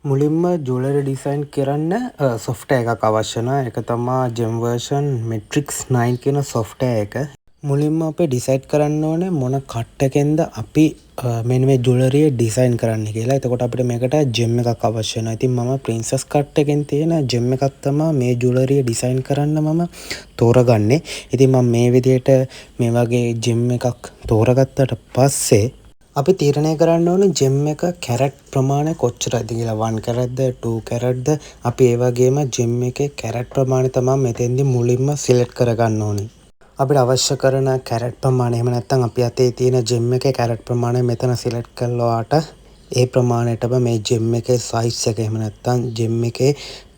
මුලින්ම jewellery design කරන්න software එකක් අවශ්‍ය වෙනවා. ඒක තමා GenVersion Matrix 9 කියන සොෆ්ට්වෙයාර් එක. මුලින්ම අපි ඩිසයිඩ් කරන්න ඕනේ මොන කට් එකෙන්ද අපි මෙන්න මේ ජුවලරිය ඩිසයින් කරන්න කියලා. එතකොට අපිට මේකට ජෙම් එකක් අවශ්‍ය වෙනවා. ඉතින් මම ප්‍රින්සස් කට් එකෙන් තියෙන ජෙම් එකක් තමයි මේ ජුවලරිය ඩිසයින් කරන්න මම තෝරගන්නේ. ඉතින් මම මේ විදිහට මේ වගේ ජෙම් එකක් තෝරගත්තට පස්සේ අපි තීරණය කරන්න ඕනේ ජෙම් එක කැරට් ප්‍රමාණය කොච්චරද කියලා. 1 කැරට්ද 2 කැරට්ද අපි ඒ වගේම ජෙම් එකේ කැරට් ප්‍රමාණය තමයි මෙතෙන්දි මුලින්ම සිලෙක්ට් කරගන්න ඕනේ. අපිට අවශ්‍ය කරන කැරට් ප්‍රමාණය එහෙම නැත්නම් අපි අතේ තියෙන ජෙම් එකේ කැරට් ප්‍රමාණය මෙතන සිලෙක්ට් කළාට ඒ ප්‍රමාණයටම මේ ජෙම් එකේ සයිස් එක එහෙම නැත්නම් ජෙම් එකේ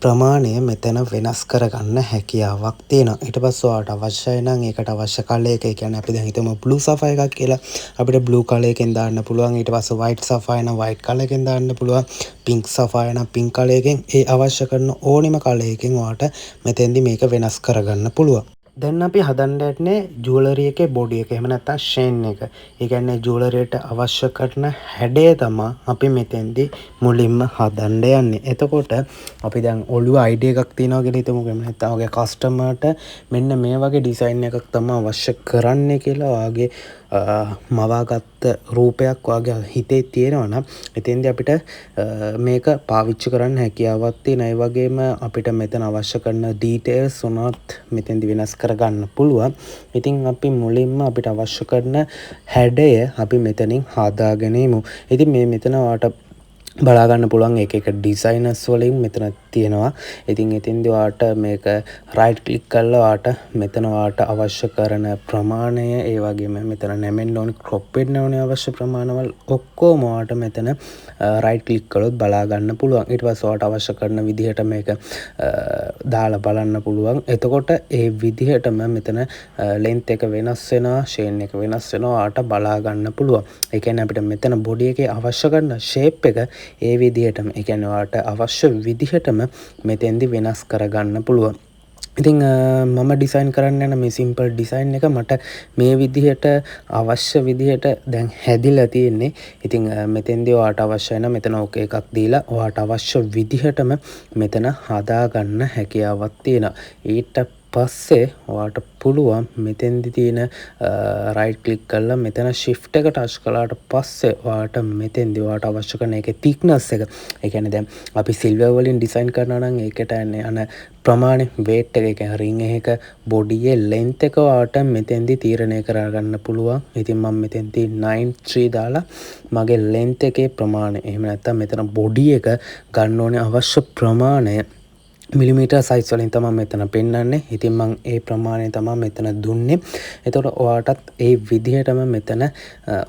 ප්‍රමාණය මෙතන වෙනස් කරගන්න හැකියාවක් තියෙනවා. ඊට පස්සේ ඔයාලට අවශ්‍යයි නම් ඒකට අවශ්‍ය කලර් එක, ඒ කියන්නේ අපි දැන් හිතමු බ්ලූ සෆයර් එකක් කියලා. අපිට බ්ලූ කලර් එකෙන් දාන්න පුළුවන්. ඊට පස්සේ වයිට් සෆයර් නම් වයිට් කලර් එකෙන් දාන්න පුළුවන්. පින්ක් සෆයර් නම් පින්ක් කලර් එකෙන් ඒ අවශ්‍ය කරන ඕනෙම කලර් එකකින් ඔයාලට මෙතෙන්දි මේක වෙනස් කරගන්න පුළුවන්. දැන් අපි හදන්න යන්නේ ජුවලරි එකේ බොඩි එක. එහෙම නැත්නම් ෂේන් එක. ඒ කියන්නේ ජුවලරියට අවශ්‍ය කරන හැඩය තමයි අපි මෙතෙන්දි මුලින්ම හදන්න යන්නේ. එතකොට අපි දැන් ඔළුව අයිඩියා එකක් තියෙනවා කියලා හිතමු. එහෙම නැත්නම් ඔයගේ කස්ටමර්ට මෙන්න මේ වගේ ඩිසයින් එකක් තමයි අවශ්‍ය කරන්නේ කියලා ඔයාගේ මවාගත්ත රූපයක් ඔයාගේ හිතේ තියෙනවා නම් එතෙන්දී අපිට මේක පාවිච්චි කරන්න හැකියාවක් තියෙනවා. ඒ වගේම අපිට මෙතන අවශ්‍ය කරන ඩීටේල්ස් උනත් මෙතෙන්දී වෙනස් කරගන්න පුළුවන්. ඉතින් අපි මුලින්ම අපිට අවශ්‍ය කරන හැඩය අපි මෙතනින් හදාගෙන ඉමු. ඉතින් මේ මෙතන ඔයාලට බලා ගන්න පුළුවන් එක එක ඩිසයිනර්ස් වලින් මෙතන තියෙනවා. ඉතින් එතෙන්දී ඔයාලට මේක රයිට් ක්ලික් කරලා ඔයාලට මෙතන ඔයාලට අවශ්‍ය කරන ප්‍රමාණය, ඒ වගේම මෙතන නැමෙන්න ඕනේ, ක්‍රොප් වෙන්න ඕනේ අවශ්‍ය ප්‍රමාණවල ඔක්කොම ඔයාලට මෙතන රයිට් ක්ලික් කළොත් බලා ගන්න පුළුවන්. ඊට පස්සේ ඔයාලට අවශ්‍ය කරන විදිහට මේක දාලා බලන්න පුළුවන්. එතකොට ඒ විදිහටම මෙතන ලෙන්ත් එක වෙනස් වෙනවා, ෂේන් එක වෙනස් වෙනවා, ඔයාලට බලා ගන්න පුළුවන්. ඒ කියන්නේ අපිට මෙතන බොඩි එකේ අවශ්‍ය කරන ෂේප් එක ඒ විදිහටම, ඒ කියන්නේ ඔයාලට අවශ්‍ය විදිහටම මෙතෙන්දි වෙනස් කරගන්න පුළුවන්. ඉතින් මම ඩිසයින් කරන්න යන මේ සිම්පල් ඩිසයින් එක මට මේ විදිහට අවශ්‍ය විදිහට දැන් හැදිලා තියෙන්නේ. ඉතින් මෙතෙන්දී ඔයාලට අවශ්‍ය නම් මෙතන ඕකේ එකක් දීලා ඔයාලට අවශ්‍ය විදිහටම මෙතන හදා ගන්න හැකියාවක් තියෙනවා. ඊට පස්සේ ඔයාලට පුළුවන් මෙතෙන්දි තියෙන රයිට් ක්ලික් කරලා මෙතන shift එක ටච් කළාට පස්සේ ඔයාලට මෙතෙන්දි ඔයාලට අවශ්‍ය කරන එකේ thickness එක, ඒ කියන්නේ දැන් අපි සිල්වර් වලින් ඩිසයින් කරනවා නම් ඒකට යන ප්‍රමාණය, weight එක, ඒ කියන්නේ ring එක බොඩියේ length එක ඔයාලට මෙතෙන්දි තීරණය කරගන්න පුළුවන්. ඉතින් මම මෙතෙන්දි 9.3 දාලා මගේ length එකේ ප්‍රමාණය, එහෙම නැත්නම් මෙතන බොඩි එක ගන්න ඕනේ අවශ්‍ය ප්‍රමාණය මිලිමීටර් සයිස් වලින් තමයි මෙතන පෙන්වන්නේ. ඉතින් මම ඒ ප්‍රමාණය තමයි මෙතන දුන්නේ. එතකොට ඔයාටත් ඒ විදිහටම මෙතන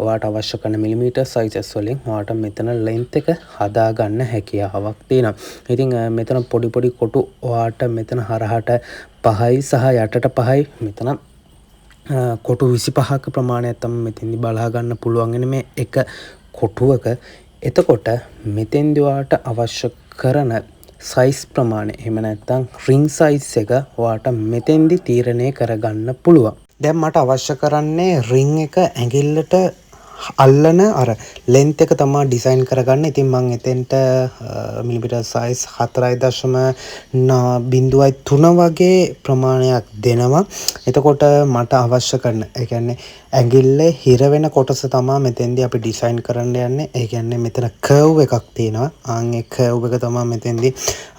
ඔයාට අවශ්‍ය කරන මිලිමීටර් සයිසස් වලින් ඔයාට මෙතන length එක හදා ගන්න හැකියාවක් තියෙනවා. ඉතින් මෙතන පොඩි පොඩි කොටු ඔයාට මෙතන හරහට 5යි සහ යටට 5යි මෙතන කොටු 25ක ප්‍රමාණයක් තමයි මෙතෙන්දි බලා ගන්න පුළුවන් වෙන්නේ මේ එක කොටුවක. එතකොට මෙතෙන්දි ඔයාට අවශ්‍ය කරන සයිස් ප්‍රමාණය, එහෙම නැත්නම් ring size එක ඔයාට මෙතෙන්දි තීරණය කරගන්න පුළුවන්. දැන් මට අවශ්‍ය කරන්නේ ring එක ඇඟිල්ලට අල්ලන අර length එක තමයි ඩිසයින් කරගන්න. ඉතින් මම එතෙන්ට මිලිමීටර් සයිස් 4.0.3 වගේ ප්‍රමාණයක් දෙනවා. එතකොට මට අවශ්‍ය කරන, ඒ කියන්නේ ඇඟිල්ලේ හිර වෙන කොටස තමයි මෙතෙන්දී අපි ඩිසයින් කරන්න යන්නේ. ඒ කියන්නේ මෙතන කර්ව් එකක් තියෙනවා. ඒ කර්ව් එක තමයි මෙතෙන්දී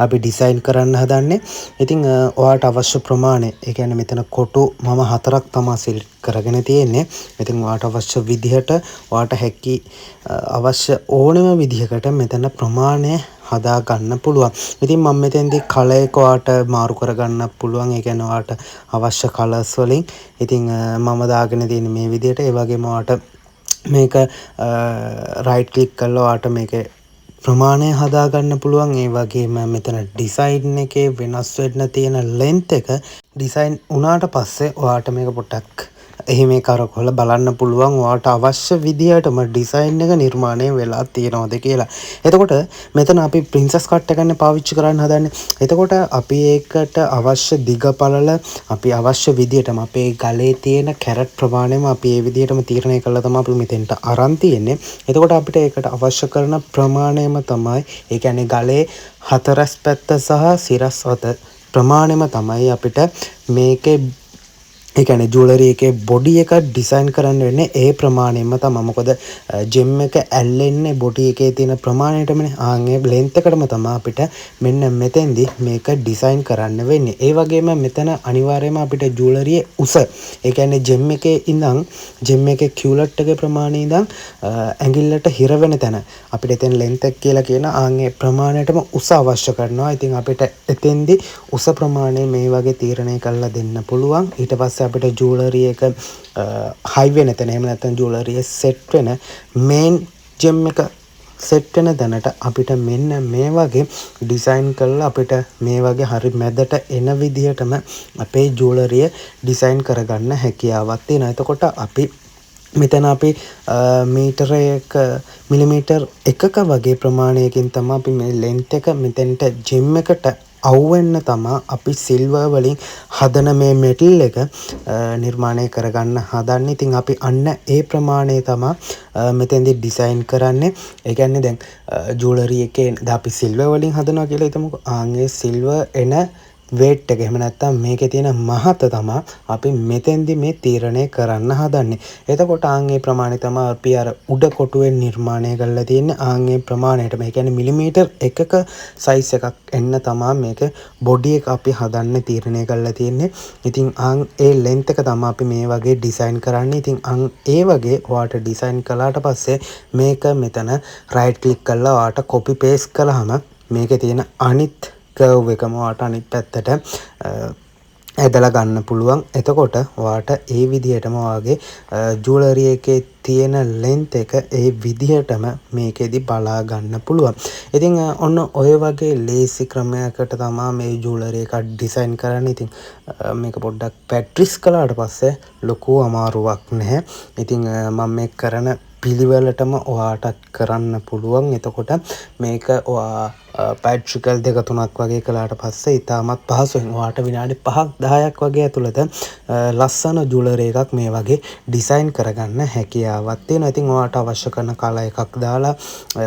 අපි ඩිසයින් කරන්න හදන්නේ. ඉතින් ඔයාලට අවශ්‍ය ප්‍රමාණය, ඒ කියන්නේ මෙතන කොටු මම 4ක් තමයි සිලෙක්ට් කරගෙන තියෙන්නේ. ඉතින් ඔයාලට අවශ්‍ය විදිහට ඔයාලට හැකි අවශ්‍ය ඕනම විදිහකට මෙතන ප්‍රමාණය හදා ගන්න පුළුවන්. ඉතින් මම මෙතෙන්දී කලර් එක ඔයාලට මාරු කරගන්න පුළුවන්. ඒ කියන්නේ ඔයාලට අවශ්‍ය කලර්ස් වලින්. ඉතින් මම දාගෙන තියෙන්නේ මේ විදිහට. ඒ වගේම ඔයාලට මේක රයිට් ක්ලික් කරලා ඔයාලට මේකේ ප්‍රමාණය හදා ගන්න පුළුවන්. ඒ වගේම මෙතන ඩිසයින් එකේ වෙනස් වෙන්න තියෙන length එක ඩිසයින් උනාට පස්සේ ඔයාලට මේක පොඩ්ඩක් එහෙම කරකවල බලන්න පුළුවන් ඔයාට අවශ්‍ය විදිහටම ඩිසයින් එක නිර්මාණය වෙලා තියෙනවද කියලා. එතකොට මෙතන අපි ප්‍රින්සස් කට් එකනේ පාවිච්චි කරන්න හදන්නේ. එතකොට අපි ඒකට අවශ්‍ය දිග පළල අපි අවශ්‍ය විදිහටම අපේ ගලේ තියෙන කැරට් ප්‍රමාණයම අපි ඒ විදිහටම තීරණය කළා තමයි අපි මෙතෙන්ට අරන් තියෙන්නේ. එතකොට අපිට ඒකට අවශ්‍ය කරන ප්‍රමාණයම තමයි ඒ කියන්නේ ගලේ හතරස් පැත්ත සහ සිරස් අත ප්‍රමාණයම තමයි අපිට මේකේ ඒ කියන්නේ ජුවලරි එකේ බොඩි එක ඩිසයින් කරන්න වෙන්නේ ඒ ප්‍රමාණයෙන්ම තමයි. මොකද ජෙම් එක ඇල්ලෙන්නේ බොඩි එකේ තියෙන ප්‍රමාණයටමනේ. ආන්ගේ ලෙන්ත් එකටම තමයි අපිට මෙන්න මෙතෙන්දි මේක ඩිසයින් කරන්න වෙන්නේ. ඒ වගේම මෙතන අනිවාර්යයෙන්ම අපිට ජුවලරියේ උස ඒ කියන්නේ ජෙම් එකේ ඉඳන් ජෙම් එකේ කියුලට් එකේ ප්‍රමාණය ඉඳන් ඇඟිල්ලට හිර වෙන තැන අපිට එතෙන් ලෙන්ත් එක කියලා කියන ආන්ගේ ප්‍රමාණයටම උස අවශ්‍ය කරනවා. ඉතින් අපිට එතෙන්දි උස ප්‍රමාණය මේ වගේ තීරණය කරලා දෙන්න පුළුවන්. ඊට පස්සේ අපිට ජුවලරි එක හයි වෙන තැන එහෙම නැත්නම් ජුවලරිය සෙට් වෙන මේන් ජෙම් එක සෙට් වෙන තැනට අපිට මෙන්න මේ වගේ ඩිසයින් කරලා අපිට මේ වගේ හරි මැදට එන විදිහටම අපේ ජුවලරිය ඩිසයින් කරගන්න හැකියාවක් තියෙනවා. එතකොට අපි මෙතන අපි මීටරයක මිලිමීටර් එකක වගේ ප්‍රමාණයකින් තමයි අපි මේ ලෙන්ත් එක මෙතෙන්ට ජෙම් එකට අවුවෙන්න තමා අපි සිල්වර් වලින් හදන මේ මෙටල් එක නිර්මාණය කරගන්න හදන්නේ. ඉතින් අපි අන්න ඒ ප්‍රමාණය තමා මෙතෙන්දි ඩිසයින් කරන්නේ. ඒ කියන්නේ දැන් ජුවලරි එකේ අපි සිල්වර් වලින් හදනවා කියලා හිතමුකෝ. ආන්ගේ සිල්වර් එන වේට් එක එහෙම නැත්නම් මේකේ තියෙන මහත තමයි අපි මෙතෙන්දි මේ තීරණය කරන්න හදන්නේ. එතකොට ආන්ගේ ප්‍රමාණය තමයි අපි අර උඩ කොටුවෙන් නිර්මාණය කරලා තියෙන්නේ. ආන්ගේ ප්‍රමාණයට මේ කියන්නේ මිලිමීටර් එකක සයිස් එකක් එන්න තමයි මේක බොඩි එක අපි හදන්න තීරණය කරලා තියෙන්නේ. ඉතින් ඒ ලෙන්ත් එක තමයි අපි මේ වගේ ඩිසයින් කරන්නේ. ඉතින් ඒ වගේ ඔයාට ඩිසයින් කළාට පස්සේ මේක මෙතන රයිට් ක්ලික් කරලා ඔයාට කොපි පේස්ට් කළාම මේකේ තියෙන අනිත් කර්ව් එකම ඔයාට අනිත් පැත්තට ඇදලා ගන්න පුළුවන්. එතකොට ඔයාට ඒ විදිහටම ඔයාගේ ජුවලරි එකේ තියෙන ලෙන්ත් එක ඒ විදිහටම මේකෙදි බලා ගන්න පුළුවන්. ඉතින් ඔන්න ඔය වගේ ලේසි ක්‍රමයකට තමයි මේ ජුවලරි එක ඩිසයින් කරන්නේ. ඉතින් මේක පොඩ්ඩක් පැට්‍රිස් කළාට පස්සේ ලොකු අමාරුවක් නැහැ. ඉතින් මම මේ කරන පිළිවෙලටම ඔයාටත් කරන්න පුළුවන්. එතකොට මේක ඔයා පැට්‍රිකල් 2-3ක් වගේ කළාට පස්සේ ඉතාමත් පහසුවෙන් ඔයාට විනාඩි 5-10ක් වගේ ඇතුළත ලස්සන ජුවලරි එකක් මේ වගේ ඩිසයින් කරගන්න හැකියාවක් තියෙනවා. ඉතින් ඔයාට අවශ්‍ය කරන කලර් එකක් දාලා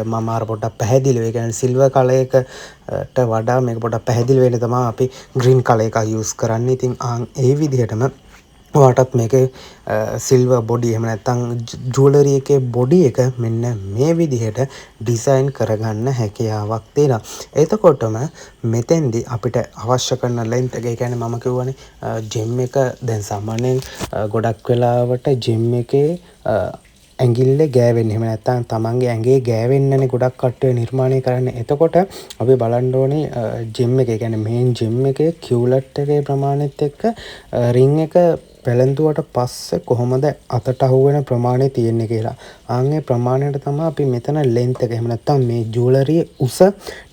මම අර පොඩ්ඩක් පැහැදිලිව ඒ කියන්නේ සිල්වර් කලර් එකට වඩා මේක පොඩ්ඩක් පැහැදිලි වෙන්න තමයි අපි ග්‍රීන් කලර් එකක් යූස් කරන්නේ. ඉතින් ඒ විදිහටම ඔයාටත් මේකේ සිල්වර් බොඩි එහෙම නැත්නම් ජුවලරි එකේ බොඩි එක මෙන්න මේ විදිහට ඩිසයින් කරගන්න හැකියාවක් තියෙනවා. එතකොටම මෙතෙන්දි අපිට අවශ්‍ය කරන ලෙන්ත් එක, ඒ කියන්නේ මම කියවනේ ජෙම් එක දැන් සාමාන්‍යයෙන් ගොඩක් වෙලාවට ජෙම් එකේ ඇඟිල්ල ගෑවෙන්නේ එහෙම නැත්නම් තමන්ගේ ඇඟේ ගෑවෙන්නනේ ගොඩක් කට්ටිය නිර්මාණය කරන්නේ. එතකොට අපි බලන්න ඕනේ ජෙම් එක, ඒ කියන්නේ මේන් ජෙම් එකේ කියුලට් එකේ ප්‍රමාණෙත් එක්ක රින් එක පැලඳුවට පස්සේ කොහොමද අතට අහුවෙන ප්‍රමාණය තියෙන්නේ කියලා. ආන්ගේ ප්‍රමාණයට තමයි අපි මෙතන ලෙන්ත් එක එහෙම නැත්නම් මේ ජුවලරියේ උස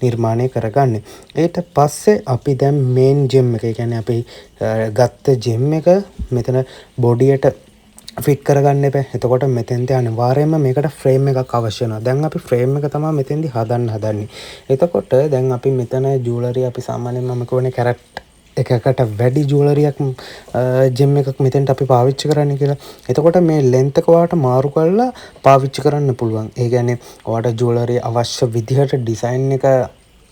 නිර්මාණය කරගන්නේ. ඊට පස්සේ අපි දැන් මේන් ජෙම් එක, ඒ කියන්නේ අපි ගත්ත ජෙම් එක මෙතන බොඩියට ෆිට කරගන්න එපා. එතකොට මෙතෙන්ට අනිවාර්යයෙන්ම මේකට ෆ්‍රේම් එකක් අවශ්‍ය වෙනවා. දැන් අපි ෆ්‍රේම් එක තමයි මෙතෙන්දි හදන්න හදන්නේ. එතකොට දැන් අපි මෙතන ජුවලරි අපි සාමාන්‍යයෙන් මම කියවනේ කැරට් එකකට වැඩි ජුවලරියක් ජෙම් එකක් මෙතෙන්ට අපි පාවිච්චි කරන්න කියලා. එතකොට මේ ලෙන්ත් එක ඔයාට මාරු කරලා පාවිච්චි කරන්න පුළුවන්. ඒ කියන්නේ ඔයාට ජුවලරිය අවශ්‍ය විදිහට ඩිසයින් එක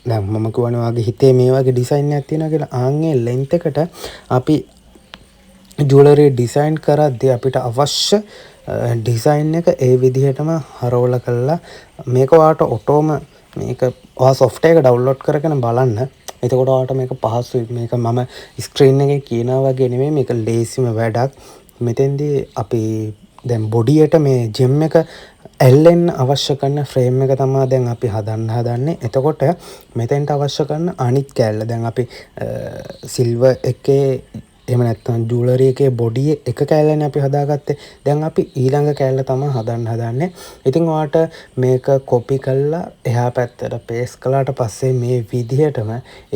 දැන් මම කියවනේ ඔයාගේ හිතේ මේ වගේ ඩිසයින් එකක් තියෙනවා කියලා. ආන්ගේ ලෙන්ත් එකට අපි ජුවලරි ඩිසයින් කරද්දී අපිට අවශ්‍ය ඩිසයින් එක ඒ විදිහටම හරවලා කරලා මේක ඔයාට ඔටෝම මේක ඔයා සොෆ්ට්වෙයාර් එක ඩවුන්ලෝඩ් කරගෙන බලන්න. එතකොට ඔයාට මේක පහසුයි. මේක මම ස්ක්‍රීන් එකේ කියනා වගේ නෙමෙයි, මේක ලේසිම වැඩක්. මෙතෙන්දී අපි දැන් බොඩියට මේ ජෙම් එක ඇල්ලෙන්න අවශ්‍ය කරන ෆ්‍රේම් එක තමයි දැන් අපි හදන්නේ. එතකොට මෙතෙන්ට අවශ්‍ය කරන අනිත් කෑල්ල දැන් අපි සිල්වර් එකේ එහෙම නැත්නම් ජුවලරි එකේ බොඩි එක කෑල්ලනේ අපි හදාගත්තේ. දැන් අපි ඊළඟ කෑල්ල තමයි හදන්න හදන්නේ. ඉතින් ඔයාට මේක කොපි කරලා එහා පැත්තට පේස්ට් කළාට පස්සේ මේ විදිහටම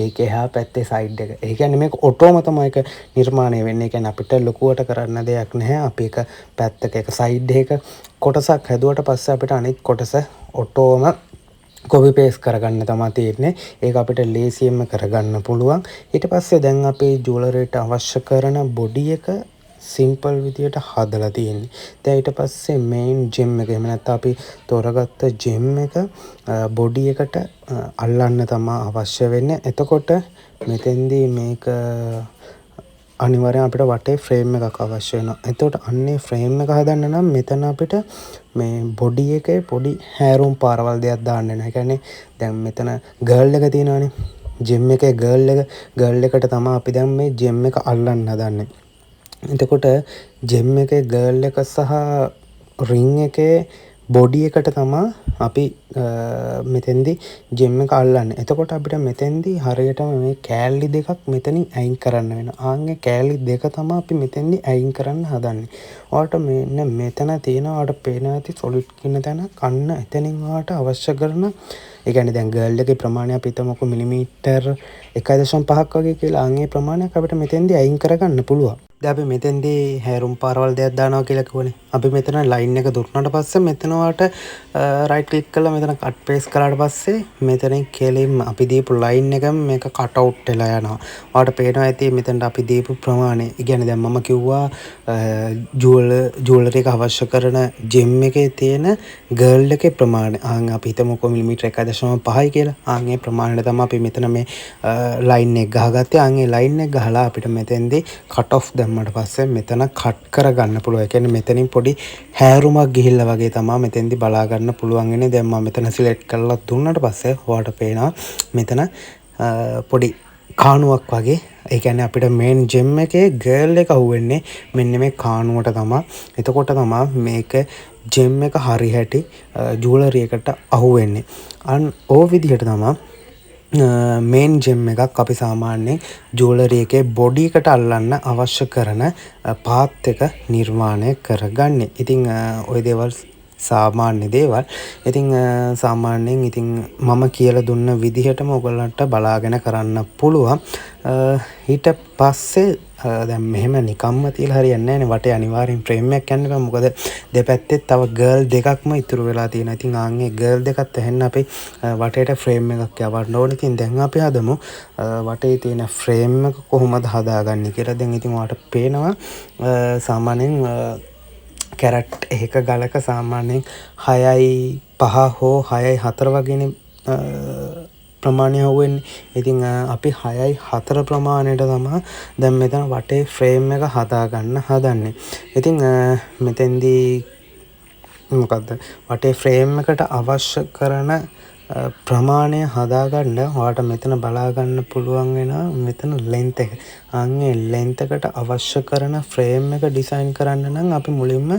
ඒක එහා පැත්තේ සයිඩ් එක. ඒ කියන්නේ මේක ඔටෝම තමයි ඒක නිර්මාණය වෙන්නේ. ඒ කියන්නේ අපිට ලොකුවට කරන්න දෙයක් නැහැ. අපි එක පැත්තක එක සයිඩ් එක කොටසක් හැදුවට පස්සේ අපිට අනිත් කොටස ඔටෝම කොපි පේස්ට් කරගන්න තමයි තියෙන්නේ. ඒක අපිට ලේසියෙන්ම කරගන්න පුළුවන්. ඊට පස්සේ දැන් අපේ ජුවලරියට අවශ්‍ය කරන බොඩි එක සිම්පල් විදියට හදලා තියෙන්නේ. දැන් ඊට පස්සේ මේන් ජෙම් එක එහෙම නැත්නම් අපි තෝරගත්ත ජෙම් එක බොඩි එකට අල්ලන්න තමයි අවශ්‍ය වෙන්නේ. එතකොට මෙතෙන්දී මේක අනිවාර්යෙන් අපිට වටේ ෆ්‍රේම් එකක් අවශ්‍ය වෙනවා. එතකොට අන්නේ ෆ්‍රේම් එක හදන්න නම් මෙතන අපිට මේ බොඩි එකේ පොඩි හැරුම් පාරවල් දෙයක් දාන්න වෙනවා. ඒ කියන්නේ දැන් මෙතන ගර්ල් එක තියෙනවානේ. ජෙම් එකේ ගර්ල් එකට තමයි අපි දැන් මේ ජෙම් එක අල්ලන්න හදන්නේ. එතකොට ජෙම් එකේ ගර්ල් එක සහ රින් එකේ බොඩි එකට තමයි අපි මෙතෙන්දී ජෙම් එක අල්ලන්නේ. එතකොට අපිට මෙතෙන්දී හරියටම මේ කෑල්ලි දෙකක් මෙතනින් අයින් කරන්න වෙනවා. ආන්ගේ කෑල්ලි දෙක තමයි අපි මෙතෙන්දී අයින් කරන්න හදන්නේ. ඔයාලට මෙන්න මෙතන තියෙනවා ඔයාලට පේනවා ඇති සොලිඩ් කියන තැන කන්න එතනින් ඔයාලට අවශ්‍ය කරන ඒ කියන්නේ දැන් ගර්ල් එකේ ප්‍රමාණය අපි හිතමුකෝ මිලිමීටර් 1.5ක් වගේ කියලා. ආන්ගේ ප්‍රමාණයක් අපිට මෙතෙන්දී අයින් කරගන්න පුළුවන්. දැන් අපි මෙතෙන්දී හැරුම් පාරවල් දෙයක් දානවා කියලා කිව්වනේ. අපි මෙතන ලයින් එක දුන්නාට පස්සේ මෙතන ඔයාලට රයිට් ක්ලික් කරලා මෙතන කට් පේස්ට් කරාට පස්සේ මෙතනින් කෙලින්ම අපි දීපු ලයින් එකම මේක කට් අවුට් වෙලා යනවා. ඔයාලට පේනවා ඇති මෙතනට අපි දීපු ප්‍රමාණය. ඒ කියන්නේ දැන් මම කිව්වා ජුවලරි එක අවශ්‍ය කරන ජෙම් එකේ තියෙන ගර්ල් එකේ ප්‍රමාණය. ආන් අපි හිතමුකෝ මිලිමීටර් 1.5යි කියලා. ආන් ඒ ප්‍රමාණයට තමයි අපි මෙතන මේ ලයින් එක ගහගත්තේ. ආන් ඒ ලයින් එක ගහලා අපිට මෙතෙන්දී කට් ඔෆ් දැම්මට පස්සේ මෙතන කට් කරගන්න පුළුවන්. ඒ කියන්නේ මෙතනින් පොඩි හැරුමක් ගිහිල්ලා වගේ තමයි මෙතෙන්දී බලා ගන්න පුළුවන් වෙන්නේ. දැන් මම මෙතන සිලෙක්ට් කරලා දුන්නාට පස්සේ ඔයාලට පේනවා මෙතන පොඩි කාණුවක් වගේ. ඒ කියන්නේ අපිට මේන් ජෙම් එකේ ගර්ල් එක අහුවෙන්නේ මෙන්න මේ කාණුවට තමයි. එතකොට තමයි මේක ජෙම් එක හරි හැටි ජුවලරි එකට අහුවෙන්නේ. අන් ඕ විදිහට තමයි මේන් ජෙම් එකක් අපි සාමාන්‍යයෙන් ජුවලරි එකේ බොඩි එකට අල්ලන්න අවශ්‍ය කරන පාත් එක නිර්මාණය කරගන්නේ. ඉතින් ওই දේවල් සාමාන්‍ය දේවල්. ඉතින් සාමාන්‍යයෙන් ඉතින් මම කියලා දුන්න විදිහටම ඔයගොල්ලන්ට බලාගෙන කරන්න පුළුවන්. ඊට පස්සේ දැන් මෙහෙම නිකම්ම තියලා හරියන්නේ නැහැ නේ. වටේ අනිවාර්යෙන් ෆ්‍රේම් එකක් යන්න බෑ. මොකද දෙපැත්තේ තව ගර්ල් දෙකක්ම ඉතුරු වෙලා තියෙනවා. ඉතින් ආන්ගේ ගර්ල් දෙකත් ඇහෙන්න අපි වටේට ෆ්‍රේම් එකක් යවන්න ඕනේ. ඉතින් දැන් අපි හදමු වටේ තියෙන ෆ්‍රේම් එක කොහොමද හදාගන්නේ කියලා. දැන් ඉතින් ඔයාලට පේනවා සාමාන්‍යයෙන් කැරට් එක ගලක සාමාන්‍යයෙන් 6.5 හෝ 6.4 වගේනේ ප්‍රමාණය හුවෙන්නේ. ඉතින් අපි 6.4 ප්‍රමාණයට තමයි දැන් මෙතන වටේ ෆ්‍රේම් එක හදාගන්න හදන්නේ. ඉතින් මෙතෙන්දී මොකද්ද වටේ ෆ්‍රේම් එකට අවශ්‍ය කරන ප්‍රමාණය හදාගන්න ඔයාලට මෙතන බලා ගන්න පුළුවන් වෙනවා මෙතන ලෙන්ත් එක. අන්නේ ලෙන්ත් එකට අවශ්‍ය කරන ෆ්‍රේම් එක ඩිසයින් කරන්න නම් අපි මුලින්ම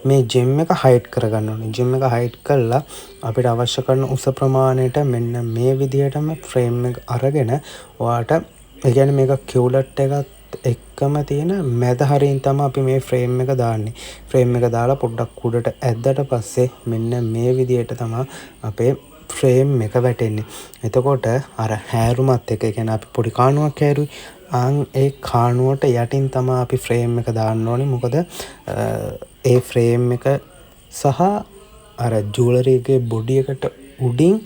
මේ ජෙම් එක හයිඩ් කරගන්න ඕනේ. ජෙම් එක හයිඩ් කළා අපිට අවශ්‍ය කරන උස ප්‍රමාණයට මෙන්න මේ විදිහටම ෆ්‍රේම් එක අරගෙන ඔයාලට ඒ කියන්නේ මේක කිව්ලට් එකත් එක්කම තියෙන මැද හරියෙන් තමයි අපි මේ ෆ්‍රේම් එක දාන්නේ. ෆ්‍රේම් එක දාලා පොඩ්ඩක් උඩට ඇද්දට පස්සේ මෙන්න මේ විදිහට තමයි අපේ ෆ්‍රේම් එක වැටෙන්නේ. එතකොට අර හැරුමත් එක කියන්නේ අපි පොඩි කාණුවක් හැරුයි. ආන් ඒ කාණුවට යටින් තමයි අපි ෆ්‍රේම් එක දාන්න ඕනේ. මොකද ඒ ෆ්‍රේම් එක සහ අර ජුවලරි එකේ බොඩි එකට උඩින්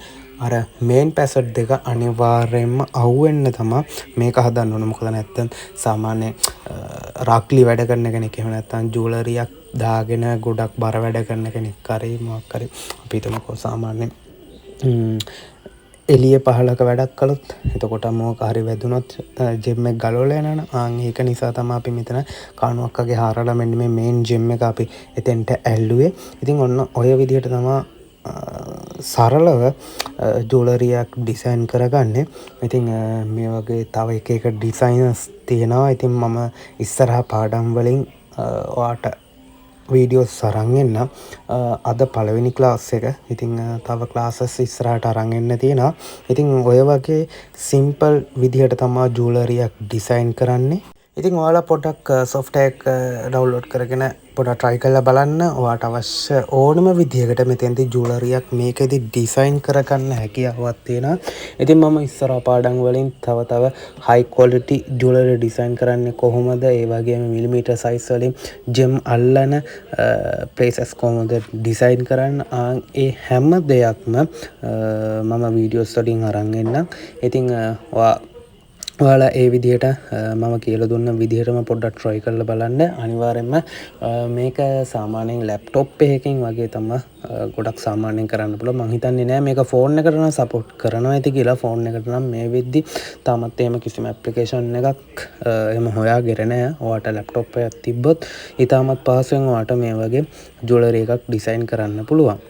අර මේන් පැසට් දෙක අනිවාර්යයෙන්ම අහුවෙන්න තමයි මේක හදන්න ඕනේ. මොකද නැත්තම් සාමාන්‍ය රාක්ලි වැඩ කරන කෙනෙක් එහෙම නැත්තම් ජුවලරියක් දාගෙන ගොඩක් බර වැඩ කරන කෙනෙක් කරේ මොකක් කරේ අපි හිතමුකෝ සාමාන්‍ය එළිය පහලක වැඩක් කළොත් එතකොට මොකක් හරි වැදුනොත් ජෙම් එක ගලවලා යනවා. ආන් ඒක නිසා තමයි අපි මෙතන කාණුවක් වගේ හරලා මෙන්න මේ මේන් ජෙම් එක අපි එතෙන්ට ඇල්ලුවේ. ඉතින් ඔන්න ඔය විදිහට තමයි සරලව ජුවලරියක් ඩිසයින් කරගන්නේ. ඉතින් මේ වගේ තව එක එක ඩිසයිනර්ස් තියෙනවා. ඉතින් මම ඉස්සරහා පාඩම් වලින් ඔයාට වීඩියෝස් අරන් එන්න. අද පළවෙනි ක්ලාස් එක. ඉතින් තව ක්ලාසස් ඉස්සරහට අරන් එන්න තියෙනවා. ඉතින් ඔය වගේ සිම්පල් විදිහට තමයි ජුවලරියක් ඩිසයින් කරන්නේ. ඉතින් ඔයාලා පොඩක් software එක download කරගෙන පොඩක් try කරලා බලන්න. ඔයාට අවශ්‍ය ඕනම විදිහකට මෙතෙන්දී ජුවලරියක් මේකෙදි ඩිසයින් කරගන්න හැකියාවක් තියෙනවා. ඉතින් මම ඉස්සරහා පාඩම් වලින් තව high quality jewelry design කරන්නේ කොහොමද, ඒ වගේම millimeter size වලින් gem අල්ලන places කොහොමද design කරන්න, ඒ හැම දෙයක්ම මම videos වලින් අරන් එන්නම්. ඉතින් ඔයාලා ඒ විදිහට මම කියලා දුන්න විදිහටම පොඩ්ඩක් try කරලා බලන්න. අනිවාර්යෙන්ම මේක සාමාන්‍යයෙන් ලැප්ටොප් එකකින් වගේ තමයි ගොඩක් සාමාන්‍යයෙන් කරන්න පුළුවන්. මම හිතන්නේ නෑ මේක ෆෝන් එකට නම් සපෝට් කරනවා ඇති කියලා. ෆෝන් එකට නම් මේ වෙද්දි තාමත් එහෙම කිසිම ඇප්ලිකේෂන් එකක් එහෙම හොයාගෙන නෑ. ඔයාට ලැප්ටොප් එකක් තිබ්බොත් ඊටමත් පහසුවෙන් ඔයාට මේ වගේ ජුවලරි එකක් ඩිසයින් කරන්න පුළුවන්.